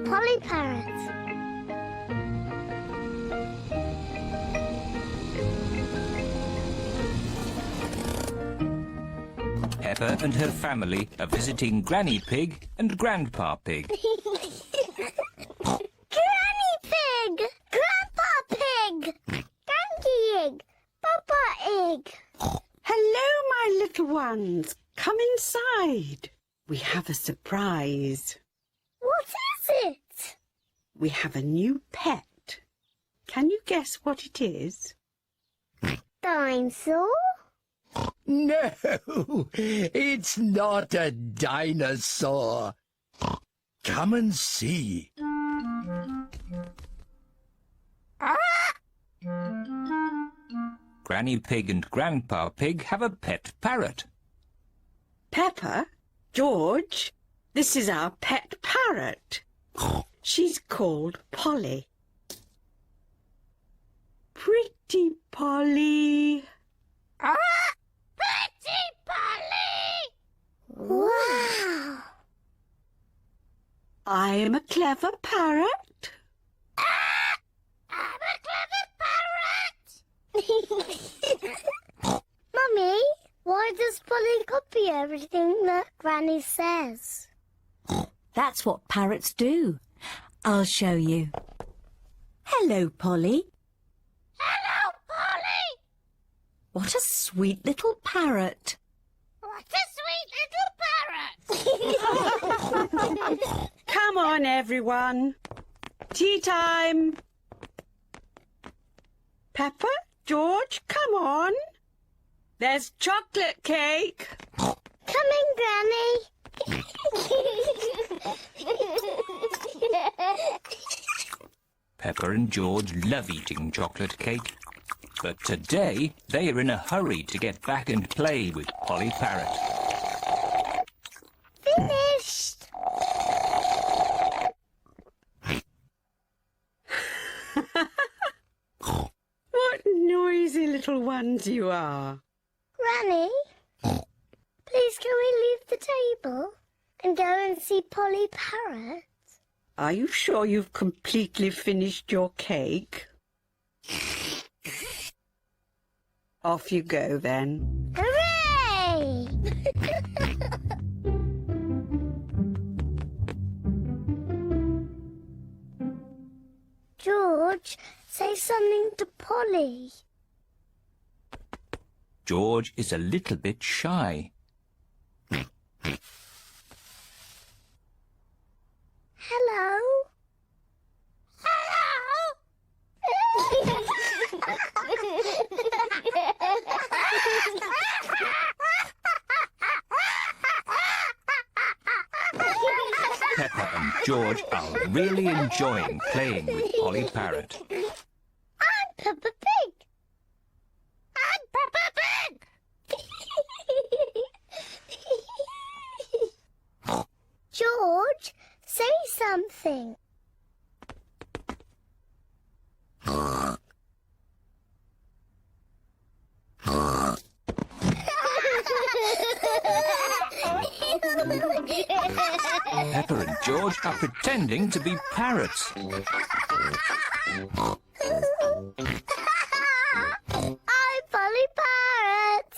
Polly Parrot. Peppa and her family are visiting Granny Pig and Grandpa Pig. Granny Pig! Grandpa Pig! Donkey Egg! Papa Egg! Hello, my little ones. Come inside. We have a surprise. What is it? We have a new pet. Can you guess what it is? Dinosaur? No, it's not a dinosaur. Come and see. Granny Pig and Grandpa Pig have a pet parrot. Peppa, George, this is our pet parrot. She's called Polly. Pretty Polly. Pretty Polly! Wow! I'm a clever parrot. I'm a clever parrot! Mummy, why does Polly copy everything that Granny says? That's what parrots do. I'll show you. Hello, Polly. Hello, Polly! What a sweet little parrot. What a sweet little parrot! Come on, everyone. Tea time. Peppa, George, come on. There's chocolate cake. Coming, Granny. Peppa and George love eating chocolate cake. But today they are in a hurry to get back and play with Polly Parrot. Finished. What noisy little ones you are. Granny, please can we leave the table and go and see Polly Parrot? Are you sure you've completely finished your cake? Off you go, then. Hooray! George, say something to Polly. George is a little bit shy. Hello? Peppa and George are really enjoying playing with Polly Parrot. I'm Peppa Pig. I'm Peppa Pig. George, say something. Peppa and George are pretending to be parrots. I'm Polly Parrot.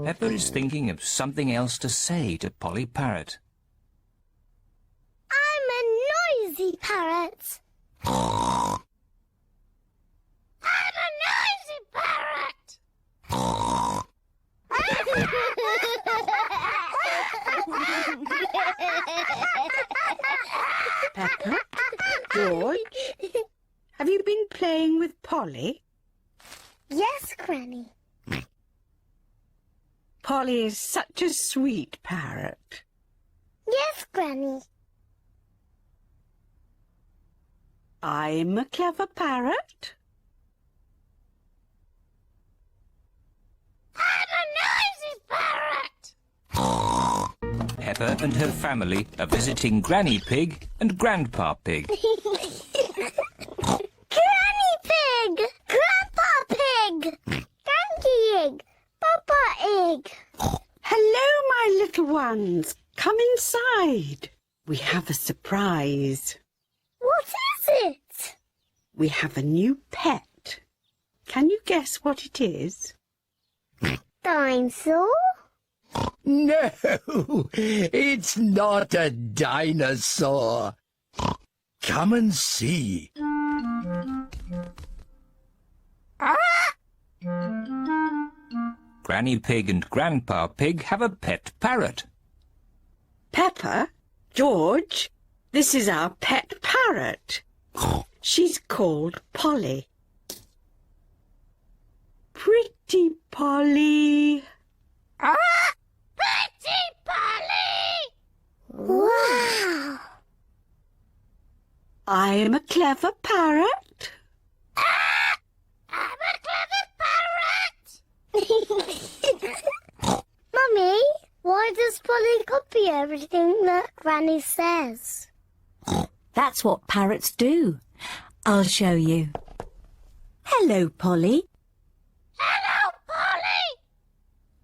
Peppa is thinking of something else to say to Polly Parrot. I'm a noisy parrot. I'm a noisy parrot. Peppa, George, have you been playing with Polly? Yes, Granny. Polly is such a sweet parrot. Yes, Granny. I'm a clever parrot. I'm a noisy parrot. Peppa and her family are visiting Granny Pig and Grandpa Pig. Granny Pig! Grandpa Pig! ones, come inside. We have a surprise. What is it? We have a new pet. Can you guess what it is? Dinosaur? No, it's not a dinosaur. Come and see. Granny Pig and Grandpa Pig have a pet parrot. Pepper, George, this is our pet parrot. She's called Polly. Pretty Polly. Pretty Polly! Wow! I'm a clever parrot. I'm a clever parrot! Mummy, why does Polly copy everything that Granny says? That's what parrots do. I'll show you. Hello, Polly. Hello, Polly!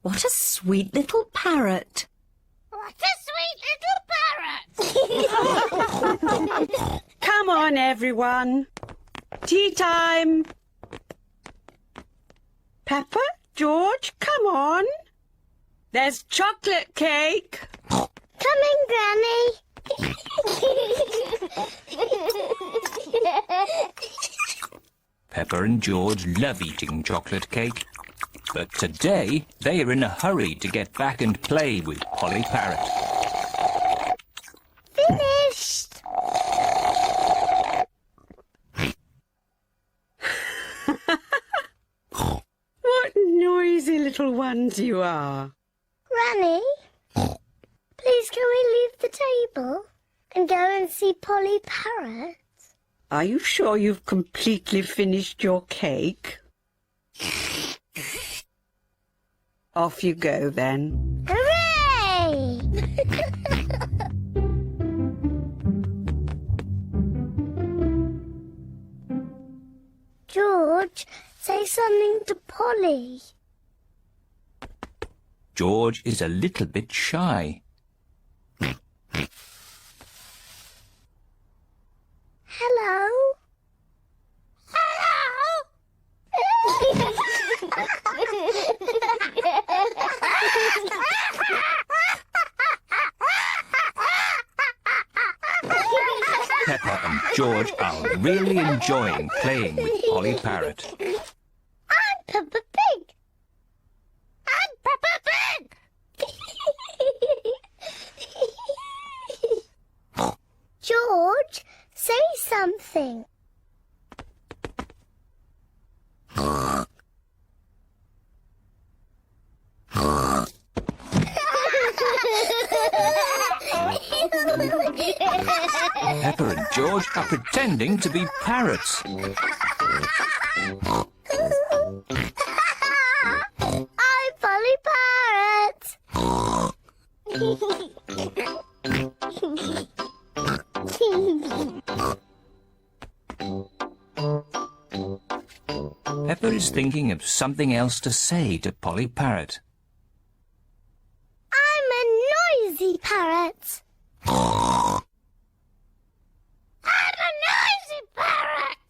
What a sweet little parrot. What a sweet little parrot! Come on, everyone. Tea time. Pepper, George, come on. There's chocolate cake. Coming, Granny. Pepper and George love eating chocolate cake, but today they are in a hurry to get back and play with Polly Parrot. Finished. What noisy little ones you are. Granny, please can we leave the table and go and see Polly Parrot? Are you sure you've completely finished your cake? Off you go then. Hooray! George, say something to Polly. George is a little bit shy. Hello? Pepper and George are really enjoying playing with Polly Parrot. I'm Peppa Pig. I'm Peppa Pig. George, say something. Pepper and George are pretending to be parrots. I'm Polly Parrot. Pepper is thinking of something else to say to Polly Parrot. I'm a noisy parrot. I'm a noisy parrot.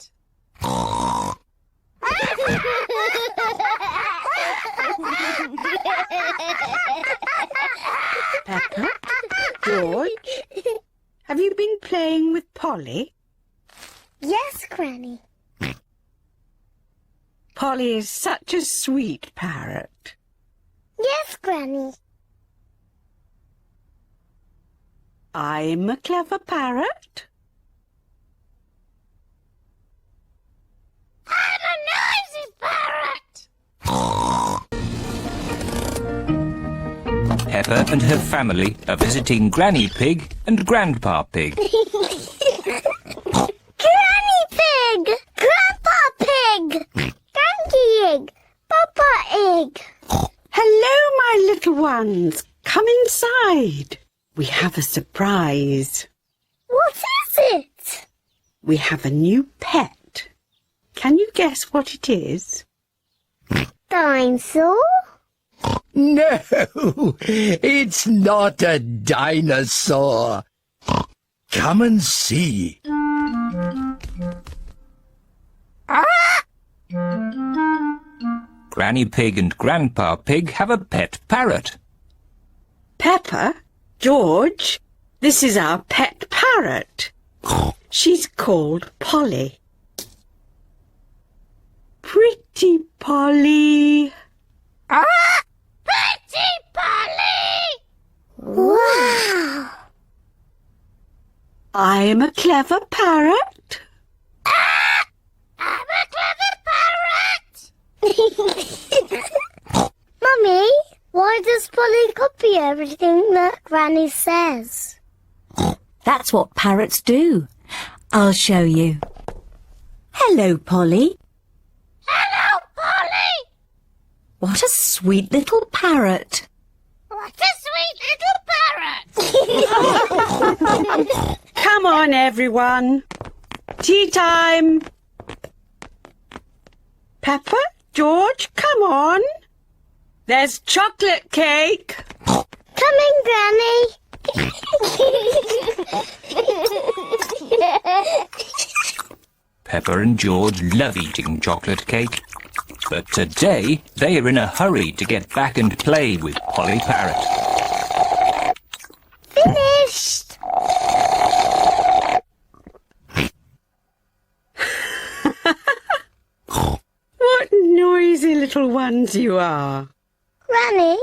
Pepper, George, have you been playing with Polly? Yes, Granny. Polly is such a sweet parrot. Yes, Granny. I'm a clever parrot. I'm a noisy parrot. Pepper and her family are visiting Granny Pig and Grandpa Pig. Granny Pig! Grandpa Pig! Donkey Egg! Papa Egg! Hello, my little ones. Come inside. We have a surprise. What is it? We have a new pet. Can you guess what it is? Dinosaur? No, it's not a dinosaur. Come and see. Granny Pig and Grandpa Pig have a pet parrot. Pepper, George, this is our pet parrot. She's called Polly. Pretty Polly. Pretty Polly! Wow! I'm a clever parrot. I'm a clever parrot! Mummy, why does Polly copy everything that Granny says? That's what parrots do. I'll show you. Hello, Polly. Hello, Polly! What a sweet little parrot. What a sweet little parrot! Come on, everyone. Tea time. Pepper, George, come on. There's chocolate cake. Coming, Granny! Pepper and George love eating chocolate cake, but today they are in a hurry to get back and play with Polly Parrot. Finished! What noisy little ones you are. Granny,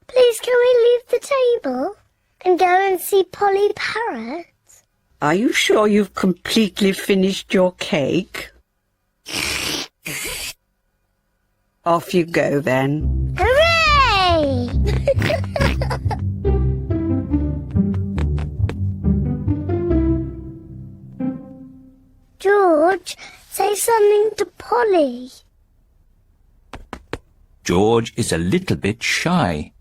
please can we leave the table and go and see Polly Parrot? Are you sure you've completely finished your cake? Off you go then. Hooray! George, say something to Polly. George is a little bit shy.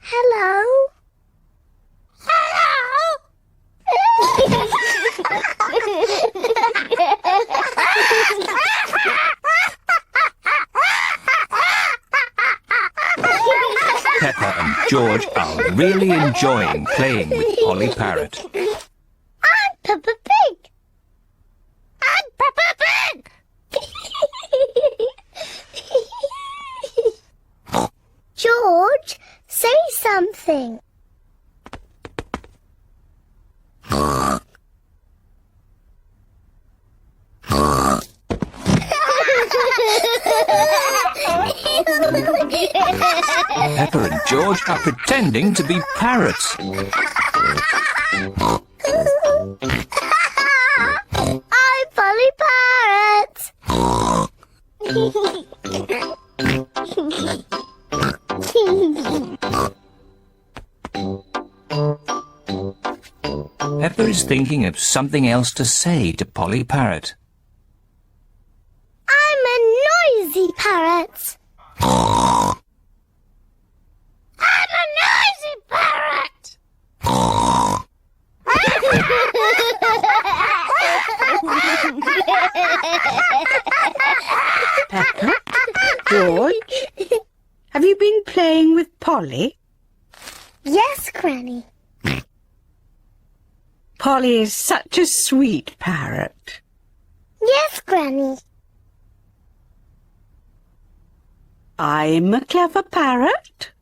Hello? Pepper and George are really enjoying playing with Polly Parrot. I'm Peppa Pig. I'm Peppa Pig. George, say something. Pepper and George are pretending to be parrots. I'm Polly Parrot. Pepper is thinking of something else to say to Polly Parrot. I'm a noisy parrot. I'm a noisy parrot. Pepper, George, have you been playing with Polly? Yes, Granny. Polly is such a sweet parrot. Yes, Granny. I'm a clever parrot.